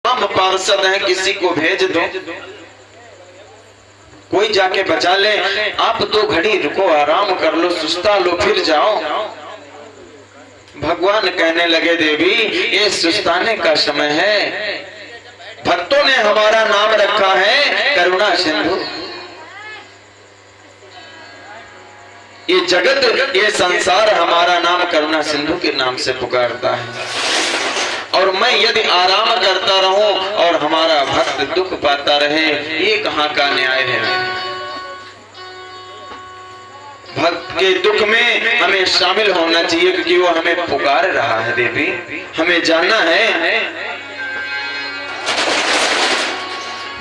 हम पार्षद हैं, किसी को भेज दो, कोई जाके बचा ले। आप तो घड़ी रुको, आराम कर लो, सुस्ता लो, फिर जाओ। भगवान कहने लगे, देवी ये सुस्ताने का समय है। भक्तों ने हमारा नाम रखा है करुणा सिंधु। ये जगत, ये संसार हमारा नाम करुणा सिंधु के नाम से पुकारता है। और मैं यदि आराम करता रहूं और हमारा भक्त दुख पाता रहे, ये कहां का न्याय है। भक्त के दुख में हमें शामिल होना चाहिए, क्योंकि वो हमें पुकार रहा है। देवी हमें जाना है।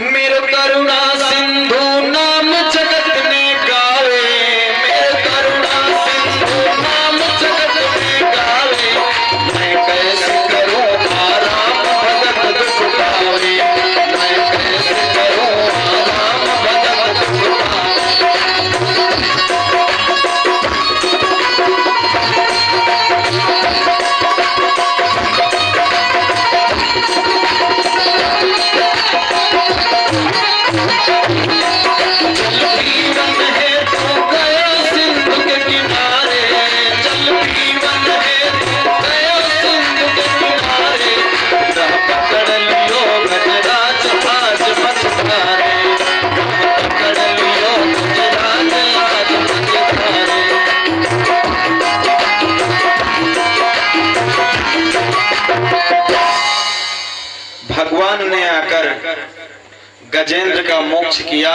मेरे करुणा सिंधु नाम जगत में गावे, मेरे करुणा सिंधु नाम जगत में गावे। मैं कैसे करूं आराम भगत दुख पावे, मैं कैसे करूं आराम भगत दुख भगवान ने आकर गजेंद्र का मोक्ष किया।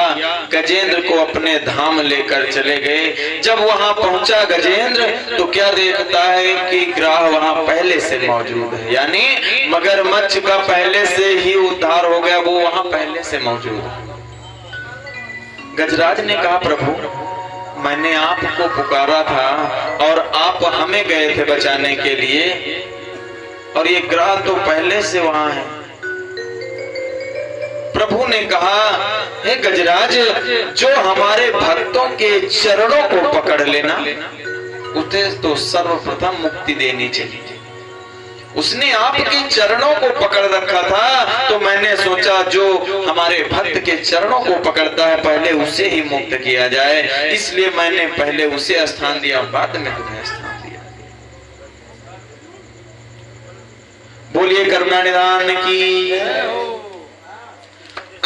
गजेंद्र को अपने धाम लेकर चले गए। जब वहां पहुंचा गजेंद्र, तो क्या देखता है कि ग्राह वहां पहले से मौजूद है, यानी मगरमच्छ का पहले से ही उद्धार हो गया, वो वहां पहले से मौजूद है। गजराज ने कहा, प्रभु मैंने आपको पुकारा था और आप हमें गए थे बचाने के लिए, और ये ग्राह तो पहले से वहां है। प्रभु ने कहा, हे गजराज, जो हमारे भक्तों के चरणों को पकड़ लेना, उसे तो सर्वप्रथम मुक्ति देनी चाहिए। उसने आपके चरणों को पकड़ रखा था, तो मैंने सोचा जो हमारे भक्त के चरणों को पकड़ता है पहले उसे ही मुक्त किया जाए, इसलिए मैंने पहले उसे स्थान दिया, बाद में तुम्हें स्थान दिया। बोलिए करुणा निधान की।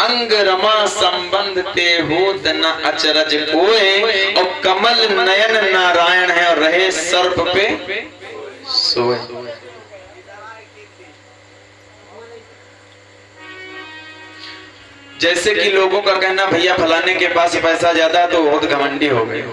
अंग रमा संबंध ते होत न अचरज कोय, और कमल नयन नारायण है और रहे सर्प पे सोए। जैसे कि लोगों का कहना, भैया फलाने के पास पैसा ज्यादा तो बहुत घमंडी हो गए।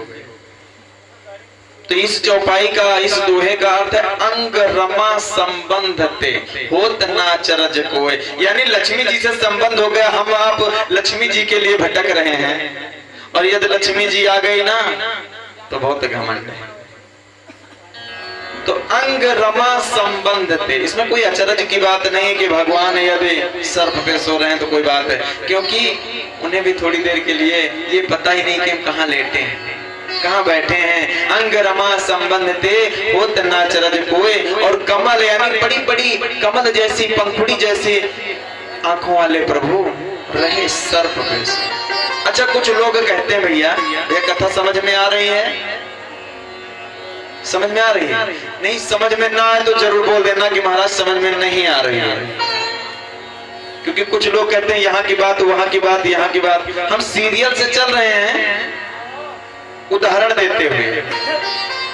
तो इस चौपाई का, इस दोहे का अर्थ है अंग रमा संबंध ते होत ना चरज कोय, यानी लक्ष्मी जी से संबंध हो गया। हम आप लक्ष्मी जी के लिए भटक रहे हैं, और यदि लक्ष्मी जी आ गई ना तो बहुत घमंड है। तो अंग रमा संबंध ते, इसमें कोई अचरज की बात नहीं है कि भगवान यदि सर्प पे सो रहे हैं तो कोई बात है, क्योंकि उन्हें भी थोड़ी देर के लिए ये पता ही नहीं कि हम कहाँ लेटे हैं, कहाँ बैठे हैं। अंग रमा संबंध ते होत ना चरज कोय, और कमल यानी बड़ी बड़ी कमल जैसी, पंखुड़ी जैसी आंखों वाले प्रभु रहे सर्प पे। अच्छा, कुछ लोग कहते हैं, भैया ये कथा समझ में आ रही है? समझ में आ रही है? नहीं समझ में ना आए तो जरूर बोल देना कि महाराज समझ में नहीं आ रही है। क्योंकि कुछ लोग कहते हैं यहाँ की बात, वहां की बात, यहाँ की बात। हम सीरियल से चल रहे हैं उदाहरण देते हुए।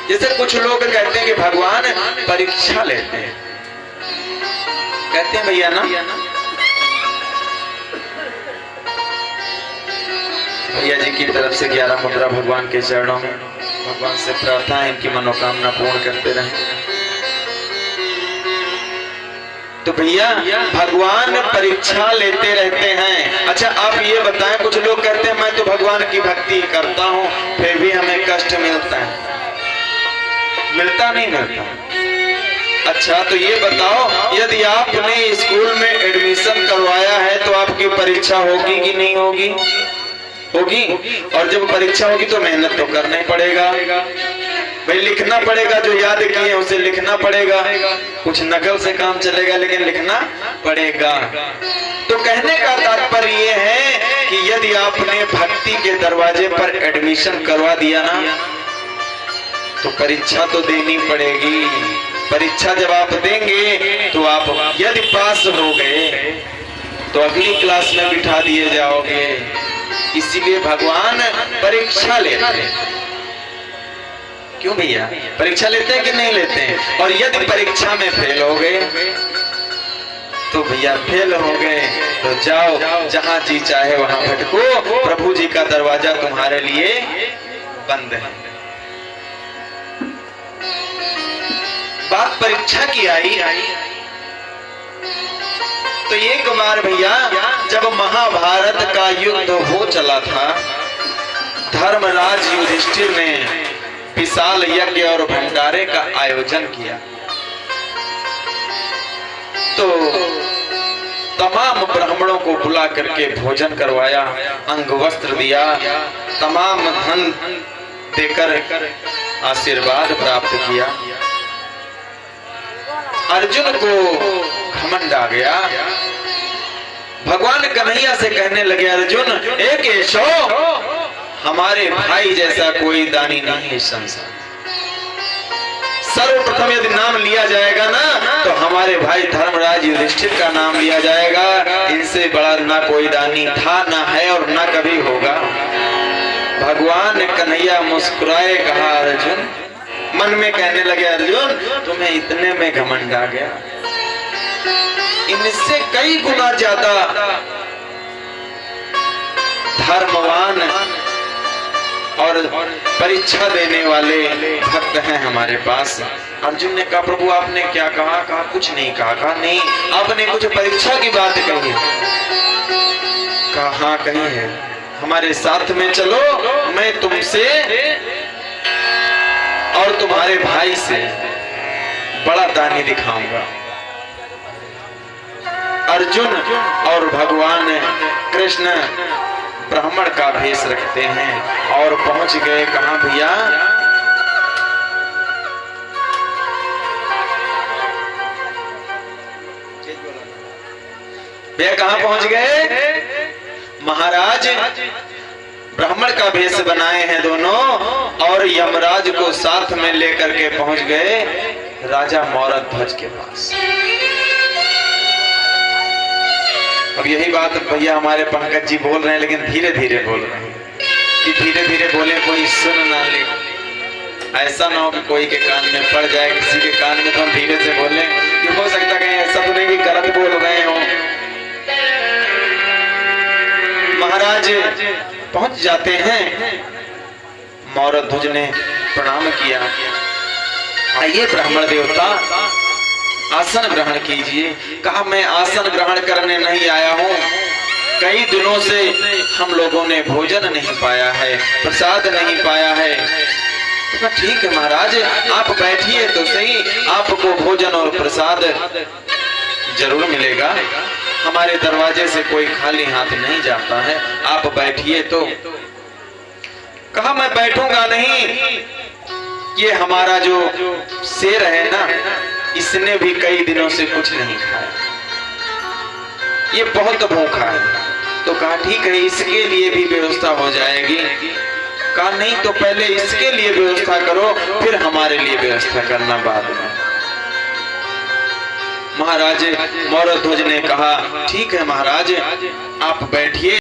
जैसे कुछ लोग कहते हैं कि भगवान परीक्षा लेते हैं, कहते हैं भैया ना, भैया जी की तरफ से 11 मुद्रा भगवान के चरणों में, भगवान से प्रार्थना है इनकी मनोकामना पूर्ण करते रहें। तो भैया भगवान परीक्षा लेते रहते हैं। अच्छा आप ये बताएं, कुछ लोग कहते हैं मैं तो भगवान की भक्ति करता हूं फिर भी हमें कष्ट मिलता है। मिलता नहीं मिलता? अच्छा तो ये बताओ, यदि आपने स्कूल में एडमिशन करवाया है तो आपकी परीक्षा होगी कि नहीं होगी? होगी। और जब परीक्षा होगी तो मेहनत तो करना ही पड़ेगा। भाई लिखना पड़ेगा, जो याद किए उसे लिखना पड़ेगा, कुछ नकल से काम चलेगा लेकिन लिखना पड़ेगा। तो कहने का तात्पर्य यह है कि यदि आपने भक्ति के दरवाजे पर एडमिशन करवा दिया ना, तो परीक्षा तो देनी पड़ेगी। परीक्षा जब आप देंगे तो आप यदि पास हो गए तो अगली क्लास में बिठा दिए जाओगे। इसीलिए भगवान परीक्षा लेते हैं। क्यों भैया, परीक्षा लेते हैं कि नहीं लेते हैं? और यदि परीक्षा में फेल हो गए तो भैया फेल हो गए तो जाओ, जहां जी चाहे वहां भटको, प्रभु जी का दरवाजा तुम्हारे लिए बंद है। बात परीक्षा की आई तो एक बार भैया जब महाभारत का युद्ध हो चला था, धर्मराज युधिष्ठिर ने विशाल यज्ञ और भंडारे का आयोजन किया। तो तमाम ब्राह्मणों को बुला करके भोजन करवाया, अंग वस्त्र दिया, तमाम धन देकर आशीर्वाद प्राप्त किया। अर्जुन को घमंड आ गया। भगवान कन्हैया से कहने लगे, अर्जुन एक केशव, हमारे भाई जैसा कोई दानी नहीं है संसार। सर्वप्रथम यदि नाम लिया जाएगा ना तो हमारे भाई धर्मराज युधिष्ठिर का नाम लिया जाएगा। इनसे बड़ा ना कोई दानी था, ना है और ना कभी होगा। भगवान कन्हैया मुस्कुराए, कहा अर्जुन, मन में कहने लगे, अर्जुन तुम्हें इतने में घमंड आ गया, इनसे कई गुना ज्यादा धर्मवान और परीक्षा देने वाले भक्त हैं हमारे पास। अर्जुन ने कहा, प्रभु आपने क्या कहा? कहा कुछ नहीं कहा। कहा नहीं, आपने कुछ परीक्षा की बात कही है। कहा हाँ कही है, हमारे साथ में चलो, मैं तुमसे और तुम्हारे भाई से बड़ा दानी दिखाऊंगा। अर्जुन और भगवान कृष्ण ब्राह्मण का भेष रखते हैं और पहुंच गए कहां भैया? भैया कहां पहुंच गए? महाराज ब्राह्मण का भेष बनाए हैं दोनों और यमराज को साथ में लेकर के पहुंच गए राजा मौरध्वज के पास। अब यही बात भैया हमारे पंकज जी बोल रहे हैं, लेकिन धीरे धीरे बोल रहे हैं कि धीरे धीरे बोले, कोई सुन ना ले। ऐसा ना हो कि कोई के कान में पड़ जाए, किसी के कान में तो हम धीरे से बोले कि हो सकता कहीं ऐसा तो नहीं कि गलत बोल रहे हो। महाराज पहुंच जाते हैं। मौरध्वज ने प्रणाम किया, आइए ब्राह्मण देवता आसन ग्रहण कीजिए। कहा मैं आसन ग्रहण करने नहीं आया हूँ, कई दिनों से हम लोगों ने भोजन नहीं पाया है, प्रसाद नहीं पाया है। तो ठीक है महाराज, आप बैठिए तो सही, आपको भोजन और प्रसाद जरूर मिलेगा। हमारे दरवाजे से कोई खाली हाथ नहीं जाता है, आप बैठिए तो। कहा मैं बैठूंगा नहीं, ये हमारा जो शेर है ना, इसने भी कई दिनों से कुछ नहीं खाया, ये बहुत भूखा है। तो कहा ठीक है, इसके लिए भी व्यवस्था हो जाएगी। कहा नहीं, तो पहले इसके लिए व्यवस्था करो, फिर हमारे लिए व्यवस्था करना बाद में। महाराज मौरध्वज ने कहा ठीक है महाराज, आप बैठिए।